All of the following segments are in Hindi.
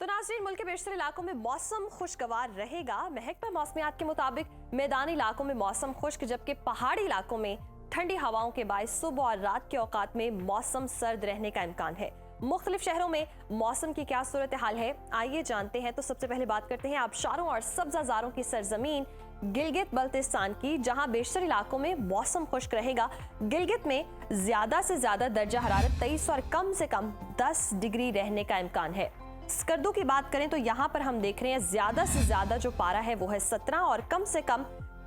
तो नाज़रीन, मुल्क के बेशतर इलाकों में मौसम खुशगवार रहेगा। महकमा मौसमियात के मुताबिक मैदानी इलाकों में मौसम खुश्क, जबकि पहाड़ी इलाकों में ठंडी हवाओं के बायस सुबह और रात के औकात में मौसम सर्द रहने का इम्कान है। मुख्तलिफ शहरों में मौसम की क्या सूरत हाल है, आइए जानते हैं। तो सबसे पहले बात करते हैं आबशारों और सब्जाजारों की सरजमीन गिलगित बल्तिस्तान की, जहां बेशतर इलाकों में मौसम खुश्क रहेगा। गिलगित में ज्यादा से ज्यादा दर्जा हरारत 23 और कम से कम 10 डिग्री रहने का इम्कान है। स्कर्दू की बात करें तो यहाँ पर हम देख रहे हैं ज्यादा से ज्यादा जो पारा है वो है 17 और कम से कम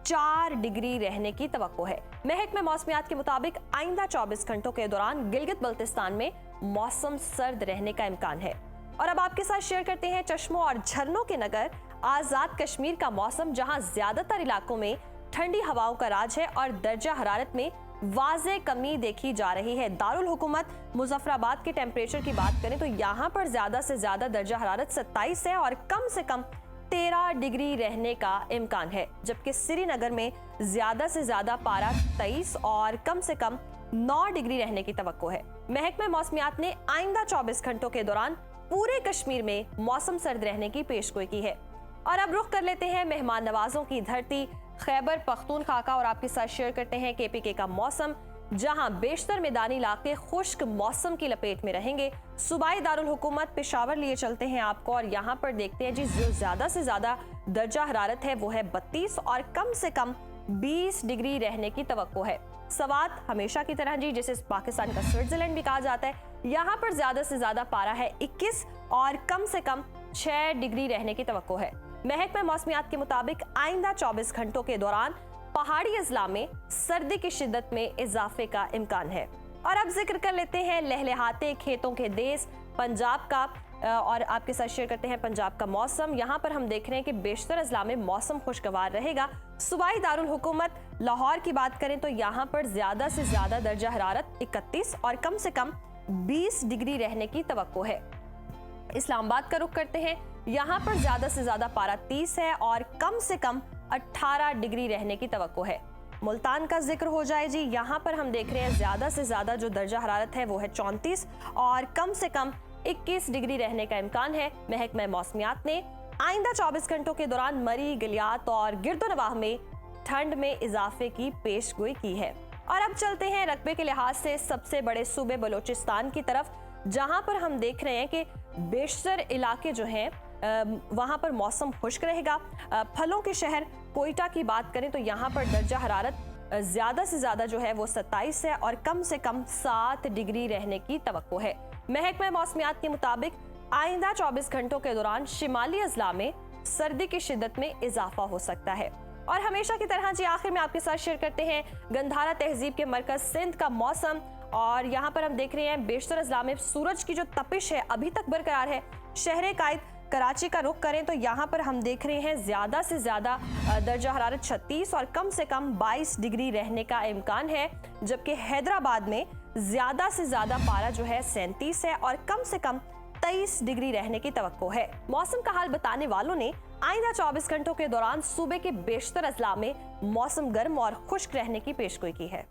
4 डिग्री रहने की तवक्को है। महकमा मौसमियात के मुताबिक आइंदा 24 घंटों के दौरान गिलगित बल्तिस्तान में मौसम सर्द रहने का इम्कान है। और अब आपके साथ शेयर करते हैं चश्मों और झरनों के नगर आजाद कश्मीर का मौसम, जहां ज्यादातर इलाकों में ठंडी हवाओं का राज है और दर्जा हरारत में वाज़े कमी देखी जा रही है। दारुल हुकूमत मुजफ्फराबाद के टेम्परेचर की बात करें तो यहाँ पर ज्यादा से ज्यादा दर्जा हरारत 27 है और कम से कम 13 डिग्री रहने का इम्कान है, जबकि श्रीनगर में ज्यादा से ज्यादा पारा 23 और कम से कम 9 डिग्री रहने की तवक्को है। महकमा मौसमियात ने आइंदा 24 घंटों के दौरान पूरे कश्मीर में मौसम सर्द रहने की पेशगोई की है। और अब रुख कर लेते हैं मेहमान नवाजों की धरती खैबर पख्तूनख्वा का, और आपके साथ शेयर करते हैं केपीके का मौसम, जहां बेशतर मैदानी इलाके खुश्क मौसम की लपेट में रहेंगे। सूबाई दारुल हुकूमत पेशावर लिए चलते हैं आपको, और यहाँ पर देखते हैं जी जो ज्यादा से ज्यादा दर्जा हरारत है वो है 32 और कम से कम 20 डिग्री रहने की तवक्को है। सवात हमेशा की तरह जी, जिसे पाकिस्तान का स्विट्जरलैंड भी कहा जाता है, यहाँ पर ज्यादा से ज्यादा पारा है 21 और कम से कम 6 डिग्री रहने की तवक्को है। महकमा मौसमियात के मुताबिक आइंदा 24 घंटों के दौरान पहाड़ी अजला में सर्दी की शिद्दत में इजाफे का इम्कान है। और अब जिक्र कर लेते हैं लहलहाते खेतों के देश पंजाब का, और आपके साथ शेयर करते हैं पंजाब का मौसम। यहाँ पर हम देख रहे हैं कि बेशतर अजला में मौसम खुशगवार रहेगा। सूबाई दारुल हुकूमत लाहौर की बात करें तो यहाँ पर ज्यादा से ज्यादा दर्जा हरारत 31 और कम से कम 20 डिग्री रहने की तवक्को है। इस्लामाबाद का रुख करते हैं, यहाँ पर ज्यादा से ज्यादा पारा 30 है और कम से कम 18 डिग्री रहने की तवक्को है। मुल्तान का जिक्र हो जाए जी, यहाँ पर हम देख रहे हैं ज्यादा से ज्यादा जो दर्जा हरारत है वो है 34 और कम से कम 21 डिग्री रहने का इम्कान है। महकमा मौसमियात ने आइंदा 24 घंटों के दौरान मरी, गलियात और गिरदोनवाह में ठंड में इजाफे की पेशगोई की है। और अब चलते हैं रकबे के लिहाज से सबसे बड़े सूबे बलोचिस्तान की तरफ, जहां पर हम देख रहे हैं कि बेशतर इलाके जो हैं वहां पर मौसम खुश्क रहेगा। फलों के शहर कोयटा की बात करें तो यहाँ पर दर्जा हरारत ज्यादा से ज्यादा जो है वो 27 है और कम से कम 7 डिग्री रहने की तवक्को है। महकमा मौसमियात के मुताबिक आइंदा 24 घंटों के दौरान शिमाली अजला में सर्दी की शिद्दत में इजाफा हो सकता है। और हमेशा की तरह जी आखिर में आपके साथ शेयर करते हैं गंधारा तहजीब के मरकज सिंध का मौसम, और यहाँ पर हम देख रहे हैं बेशतर अजला में सूरज की जो तपिश है अभी तक बरकरार है। शहर कायद कराची का रुख करें तो यहाँ पर हम देख रहे हैं ज्यादा से ज्यादा दर्जा हरारत 36 और कम से कम 22 डिग्री रहने का इम्कान है, जबकि हैदराबाद में ज्यादा से ज्यादा पारा जो है 37 है और कम से कम 23 डिग्री रहने की तवक्को है। मौसम का हाल बताने वालों ने आइंदा 24 घंटों के दौरान सूबे के बेशतर अजला में मौसम गर्म और खुश्क रहने की पेशगोई की है।